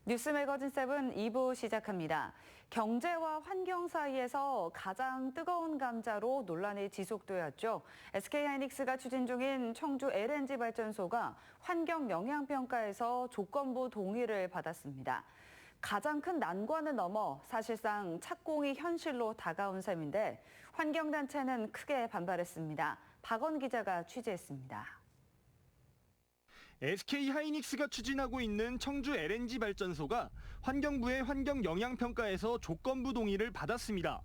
뉴스 매거진 7 2부 시작합니다. 경제와 환경 사이에서 가장 뜨거운 감자로 논란이 지속되었죠. SK하이닉스가 추진 중인 청주 LNG 발전소가 환경 영향평가에서 조건부 동의를 받았습니다. 가장 큰 난관은 넘어 사실상 착공이 현실로 다가온 셈인데 환경단체는 크게 반발했습니다. 박원 기자가 취재했습니다. SK하이닉스가 추진하고 있는 청주 LNG 발전소가 환경부의 환경영향평가에서 조건부 동의를 받았습니다.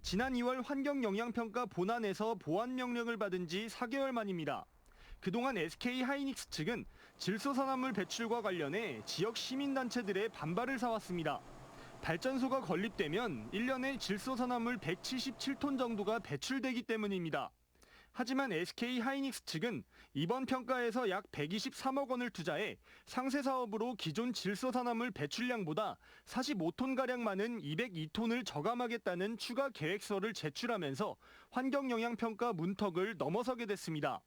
지난 2월 환경영향평가 본안에서 보완 명령을 받은 지 4개월 만입니다. 그동안 SK하이닉스 측은 질소산화물 배출과 관련해 지역 시민단체들의 반발을 사왔습니다. 발전소가 건립되면 1년에 질소산화물 177톤 정도가 배출되기 때문입니다. 하지만 SK하이닉스 측은 이번 평가에서 약 123억 원을 투자해 상세 사업으로 기존 질소산화물 배출량보다 45톤가량 많은 202톤을 저감하겠다는 추가 계획서를 제출하면서 환경영향평가 문턱을 넘어서게 됐습니다.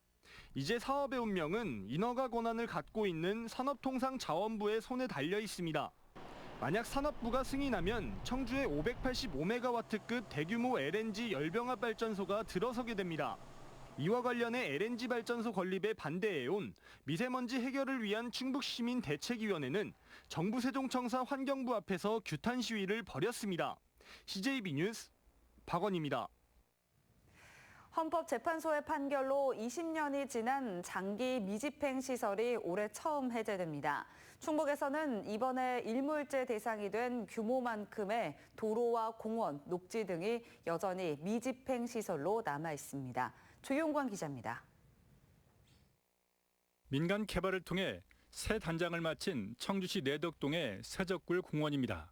이제 사업의 운명은 인허가 권한을 갖고 있는 산업통상자원부의 손에 달려 있습니다. 만약 산업부가 승인하면 청주의 585메가와트급 대규모 LNG 열병합 발전소가 들어서게 됩니다. 이와 관련해 LNG 발전소 건립에 반대해온 미세먼지 해결을 위한 충북시민대책위원회는 정부 세종청사 환경부 앞에서 규탄 시위를 벌였습니다. CJB 뉴스 박원입니다. 헌법재판소의 판결로 20년이 지난 장기 미집행 시설이 올해 처음 해제됩니다. 충북에서는 이번에 일몰제 대상이 된 규모만큼의 도로와 공원, 녹지 등이 여전히 미집행 시설로 남아 있습니다. 조용관 기자입니다. 민간 개발을 통해 새 단장을 마친 청주시 내덕동의 세적굴 공원입니다.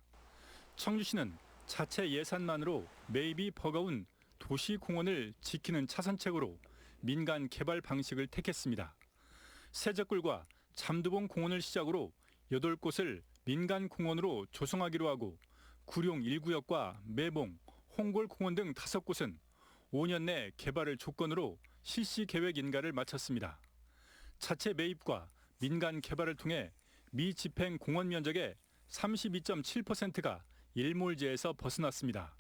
청주시는 자체 예산만으로 매입이 버거운 도시공원을 지키는 차선책으로 민간 개발 방식을 택했습니다. 세적굴과 잠두봉 공원을 시작으로 8곳을 민간 공원으로 조성하기로 하고 구룡 1구역과 매봉, 홍골 공원 등 5곳은 5년 내 개발을 조건으로 실시 계획 인가를 마쳤습니다. 자체 매입과 민간 개발을 통해 미집행 공원 면적의 32.7%가 일몰제에서 벗어났습니다.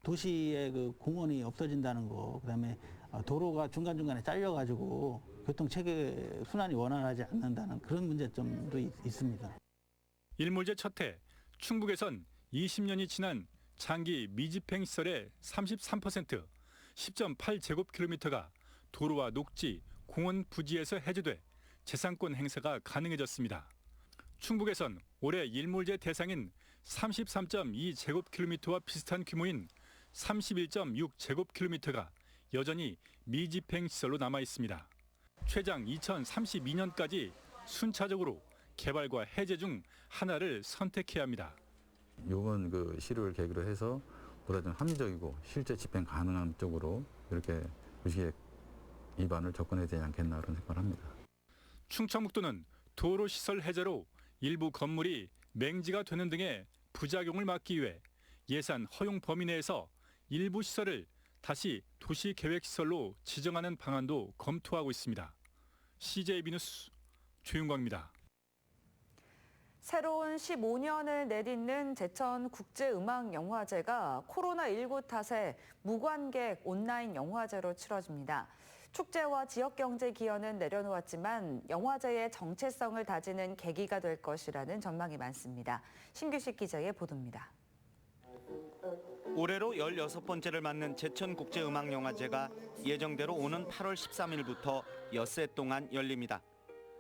도시의 그 공원이 없어진다는 거, 그다음에 도로가 중간중간에 잘려가지고 교통 체계 순환이 원활하지 않는다는 그런 문제점도 있습니다. 일몰제 첫 해 충북에선 20년이 지난 장기 미집행 시설의 33%, 10.8제곱킬로미터가 도로와 녹지, 공원 부지에서 해제돼 재산권 행사가 가능해졌습니다. 충북에선 올해 일몰제 대상인 33.2제곱킬로미터와 비슷한 규모인 31.6제곱킬로미터가 여전히 미집행 시설로 남아 있습니다. 최장 2032년까지 순차적으로 개발과 해제 중 하나를 선택해야 합니다. 이번 그 시를 계기로 해서 보다 좀 합리적이고 실제 집행 가능한 쪽으로 이렇게 도시계획 입안을 접근해야 되지 않겠나 그런 생각을 합니다. 충청북도는 도로시설 해제로 일부 건물이 맹지가 되는 등의 부작용을 막기 위해 예산 허용 범위 내에서 일부 시설을 다시 도시계획시설로 지정하는 방안도 검토하고 있습니다. CJB 뉴스 조윤광입니다. 새로운 15년을 내딛는 제천국제음악영화제가 코로나19 탓에 무관객 온라인 영화제로 치러집니다. 축제와 지역경제 기여는 내려놓았지만 영화제의 정체성을 다지는 계기가 될 것이라는 전망이 많습니다. 신규식 기자의 보도입니다. 올해로 16번째를 맞는 제천국제음악영화제가 예정대로 오는 8월 13일부터 엿새 동안 열립니다.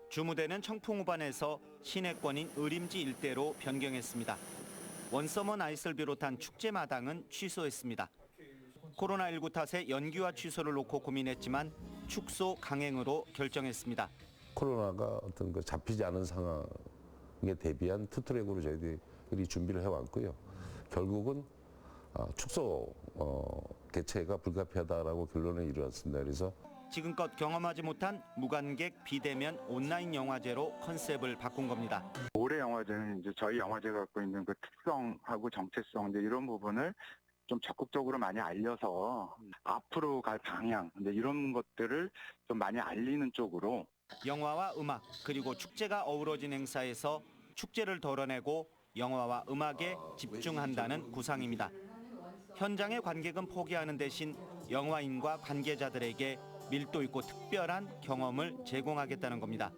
주무대는 청풍호반에서 시내권인 의림지 일대로 변경했습니다. 원서머 나잇을 비롯한 축제마당은 취소했습니다. 코로나19 탓에 연기와 취소를 놓고 고민했지만 축소 강행으로 결정했습니다. 코로나가 어떤 그 잡히지 않은 상황에 대비한 투트랙으로 저희들이 준비를 해왔고요. 결국은 축소 개최가 불가피하다라고 결론에 이르렀습니다. 그래서 지금껏 경험하지 못한 무관객 비대면 온라인 영화제로 컨셉을 바꾼 겁니다. 올해 영화제는 이제 저희 영화제가 갖고 있는 그 특성하고 정체성 이제 이런 부분을 좀 적극적으로 많이 알려서 앞으로 갈 방향 이런 것들을 좀 많이 알리는 쪽으로 영화와 음악 그리고 축제가 어우러진 행사에서 축제를 덜어내고 영화와 음악에 집중한다는 구상입니다. 현장의 관객은 포기하는 대신 영화인과 관계자들에게 밀도 있고 특별한 경험을 제공하겠다는 겁니다.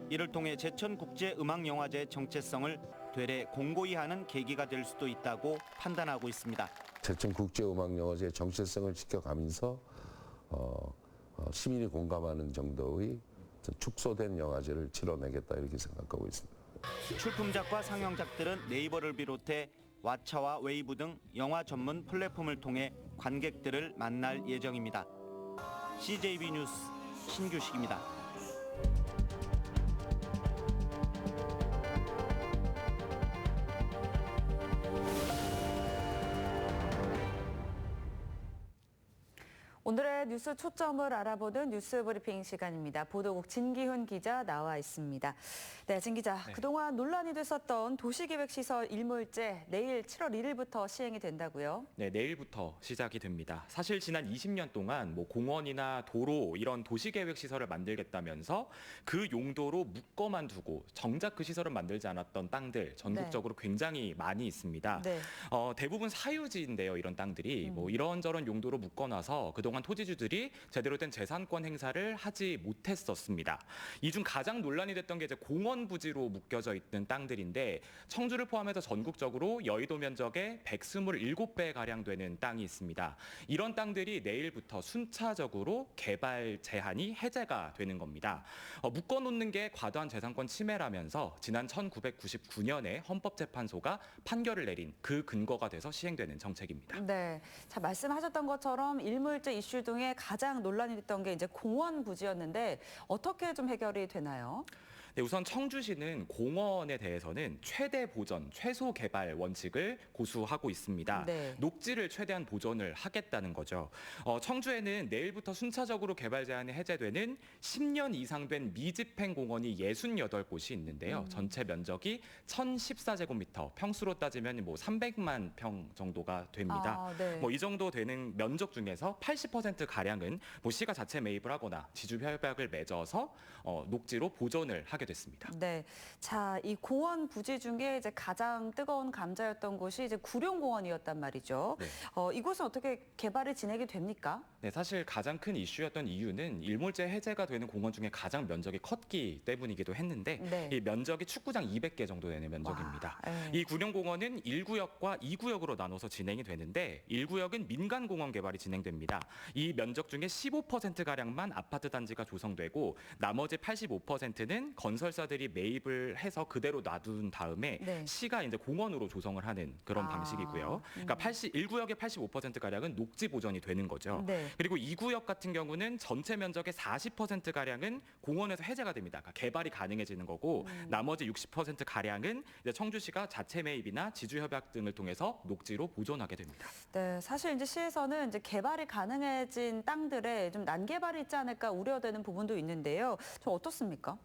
이를 통해 제천국제음악영화제의 정체성을 되레 공고히 하는 계기가 될 수도 있다고 판단하고 있습니다. 제천국제음악영화제의 정체성을 지켜가면서 시민이 공감하는 정도의 축소된 영화제를 치러내겠다 이렇게 생각하고 있습니다. 출품작과 상영작들은 네이버를 비롯해 왓챠와 웨이브 등 영화 전문 플랫폼을 통해 관객들을 만날 예정입니다. CJB 뉴스 신규식입니다. 오늘의 뉴스 초점을 알아보는 뉴스 브리핑 시간입니다. 보도국 진기훈 기자 나와 있습니다. 네, 진 기자. 그동안 논란이 됐었던 도시계획시설 일몰제 내일 7월 1일부터 시행이 된다고요? 네, 내일부터 시작이 됩니다. 사실 지난 20년 동안 공원이나 도로 이런 도시계획 시설을 만들겠다면서 그 용도로 묶어만 두고 정작 그 시설을 만들지 않았던 땅들 전국적으로 굉장히 많이 있습니다. 네. 대부분 사유지인데요, 이런 땅들이 이런저런 용도로 묶어놔서 그동안 토지주들이 제대로 된 재산권 행사를 하지 못했었습니다. 이 중 가장 논란이 됐던 게 이제 공원 부지로 묶여져 있는 땅들인데 청주를 포함해서 전국적으로 여의도 면적의 127배 가량 되는 땅이 있습니다. 이런 땅들이 내일부터 순차적으로 개발 제한이 해제가 되는 겁니다. 묶어놓는 게 과도한 재산권 침해라면서 지난 1999년에 헌법재판소가 판결을 내린 그 근거가 돼서 시행되는 정책입니다. 네, 자 말씀하셨던 것처럼 일몰제 이슈 중에 가장 논란이 됐던 게 이제 공원 부지였는데 어떻게 좀 해결이 되나요? 네, 우선 청주시는 공원에 대해서는 최대 보전, 최소 개발 원칙을 고수하고 있습니다. 네. 녹지를 최대한 보존을 하겠다는 거죠. 청주에는 내일부터 순차적으로 개발 제한이 해제되는 10년 이상 된 미집행 공원이 68곳이 있는데요. 전체 면적이 1,014제곱미터, 평수로 따지면 300만 평 정도가 됩니다. 네. 이 정도 되는 면적 중에서 80% 가량은 시가 자체 매입을 하거나 지주 협약을 맺어서 녹지로 보존을 하게 됐습니다. 네, 자 이 공원 부지 중에 이제 가장 뜨거운 감자였던 곳이 이제 구룡공원이었단 말이죠. 네. 이곳은 어떻게 개발이 진행이 됩니까? 네, 사실 가장 큰 이슈였던 이유는 일몰제 해제가 되는 공원 중에 가장 면적이 컸기 때문이기도 했는데 네. 이 면적이 축구장 200개 정도 되는 면적입니다. 와, 네. 이 구룡공원은 1구역과 2구역으로 나눠서 진행이 되는데 1구역은 민간공원 개발이 진행됩니다. 이 면적 중에 15%가량만 아파트 단지가 조성되고 나머지 85%는 건설사들이 매입을 해서 그대로 놔둔 다음에 네. 시가 이제 공원으로 조성을 하는 그런 방식이고요. 그러니까 1구역의 85%가량은 녹지 보존이 되는 거죠. 네. 그리고 2구역 같은 경우는 전체 면적의 40%가량은 공원에서 해제가 됩니다. 그러니까 개발이 가능해지는 거고 나머지 60%가량은 이제 청주시가 자체 매입이나 지주 협약 등을 통해서 녹지로 보존하게 됩니다. 네, 사실 이제 시에서는 이제 개발이 가능해진 땅들에 좀 난개발이 있지 않을까 우려되는 부분도 있는데요. 좀 어떻습니까?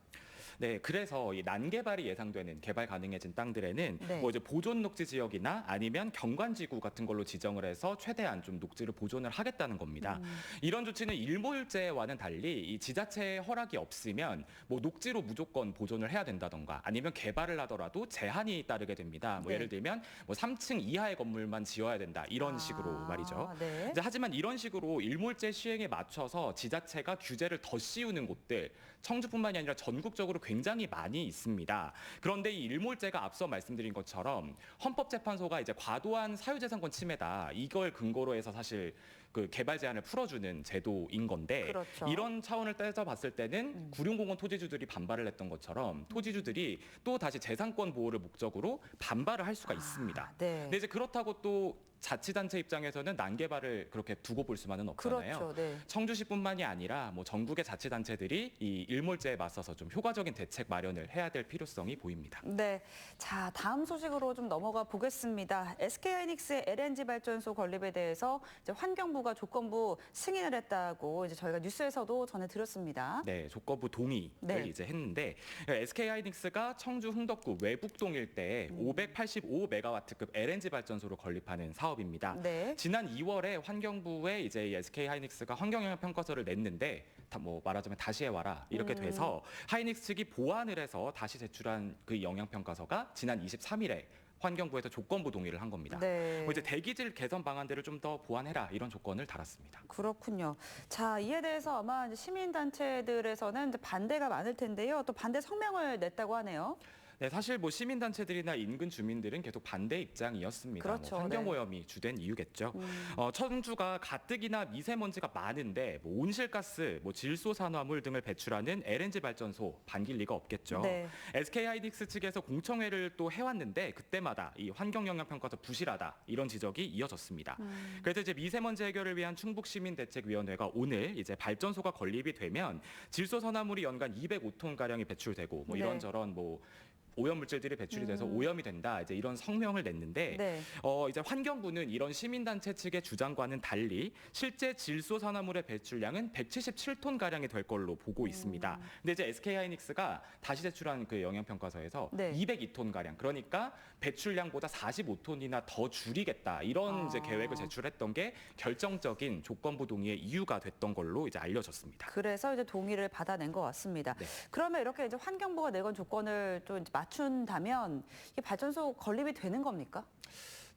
네, 그래서 이 난개발이 예상되는 개발 가능해진 땅들에는 네. 이제 보존 녹지 지역이나 아니면 경관지구 같은 걸로 지정을 해서 최대한 좀 녹지를 보존을 하겠다는 겁니다. 이런 조치는 일몰제와는 달리 이 지자체의 허락이 없으면 녹지로 무조건 보존을 해야 된다던가 아니면 개발을 하더라도 제한이 따르게 됩니다. 네. 예를 들면 3층 이하의 건물만 지어야 된다 이런 식으로 말이죠. 네. 이제 하지만 이런 식으로 일몰제 시행에 맞춰서 지자체가 규제를 더 씌우는 곳들 청주뿐만이 아니라 전국적으로 굉장히 많이 있습니다. 그런데 이 일몰제가 앞서 말씀드린 것처럼 헌법재판소가 이제 과도한 사유재산권 침해다 이걸 근거로 해서 사실 그 개발 제한을 풀어주는 제도인 건데 그렇죠. 이런 차원을 따져봤을 때는 구룡공원 토지주들이 반발을 했던 것처럼 토지주들이 또 다시 재산권 보호를 목적으로 반발을 할 수가 있습니다. 네. 근데 이제 그렇다고 또 자치단체 입장에서는 난개발을 그렇게 두고 볼 수만은 없잖아요. 그렇죠. 네. 청주시뿐만이 아니라 전국의 자치단체들이 이 일몰제에 맞서서 좀 효과적인 대책 마련을 해야 될 필요성이 보입니다. 네, 자 다음 소식으로 좀 넘어가 보겠습니다. SK하이닉스의 LNG 발전소 건립에 대해서 이제 환경부가 조건부 승인을 했다고 이제 저희가 뉴스에서도 전해드렸습니다. 네, 조건부 동의를 네. 이제 했는데 SK하이닉스가 청주 흥덕구 외북동 일대에 585메가와트급 LNG 발전소를 건립하는 사업. 사업입니다. 네. 지난 2월에 환경부에 이제 이 SK 하이닉스가 환경영향 평가서를 냈는데 뭐 말하자면 다시 해와라 이렇게 돼서 하이닉스 측이 보완을 해서 다시 제출한 그 영향 평가서가 지난 23일에 환경부에서 조건부 동의를 한 겁니다. 네. 이제 대기질 개선 방안들을 좀 더 보완해라 이런 조건을 달았습니다. 그렇군요. 자, 이에 대해서 아마 이제 시민단체들에서는 이제 반대가 많을 텐데요. 또 반대 성명을 냈다고 하네요. 네, 사실 뭐 시민단체들이나 인근 주민들은 계속 반대 입장이었습니다. 그렇죠, 환경오염이 주된 이유겠죠. 청주가 가뜩이나 미세먼지가 많은데 뭐 온실가스, 뭐 질소산화물 등을 배출하는 LNG 발전소 반길 리가 없겠죠. 네. SK 하이닉스 측에서 공청회를 또 해왔는데 그때마다 이 환경영향평가서 부실하다 이런 지적이 이어졌습니다. 그래서 이제 미세먼지 해결을 위한 충북시민대책위원회가 오늘 이제 발전소가 건립이 되면 질소산화물이 연간 205톤 가량이 배출되고 뭐 네. 이런저런 뭐 오염 물질들이 배출이 돼서 오염이 된다. 이제 이런 성명을 냈는데 네. 이제 환경부는 이런 시민단체 측의 주장과는 달리 실제 질소산화물의 배출량은 177톤 가량이 될 걸로 보고 있습니다. 근데 이제 SK 하이닉스가 다시 제출한 그 영향 평가서에서 네. 202톤 가량, 그러니까 배출량보다 45톤이나 더 줄이겠다 이런 이제 계획을 제출했던 게 결정적인 조건부 동의의 이유가 됐던 걸로 이제 알려졌습니다. 그래서 이제 동의를 받아낸 것 같습니다. 네. 그러면 이렇게 이제 환경부가 내건 조건을 또 이제 맞춘다면 이 발전소 건립이 되는 겁니까?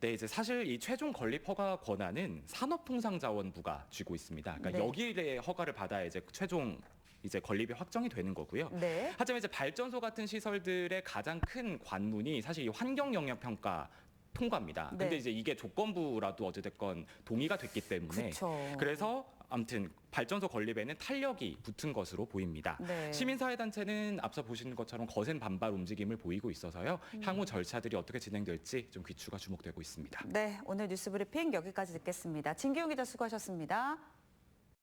네, 이제 사실 이 최종 건립 허가 권한은 산업통상자원부가 쥐고 있습니다. 그러니까 네. 여기에 허가를 받아야 이제 최종 이제 건립이 확정이 되는 거고요. 네. 하지만 이제 발전소 같은 시설들의 가장 큰 관문이 사실 이 환경 영향 평가 통과입니다. 근데 네. 이제 이게 조건부라도 어찌됐건 동의가 됐기 때문에 그쵸. 그래서 아무튼 발전소 건립에는 탄력이 붙은 것으로 보입니다. 네. 시민사회단체는 앞서 보시는 것처럼 거센 반발 움직임을 보이고 있어서요. 향후 절차들이 어떻게 진행될지 좀 귀추가 주목되고 있습니다. 네, 오늘 뉴스 브리핑 여기까지 듣겠습니다. 진기용 기자 수고하셨습니다.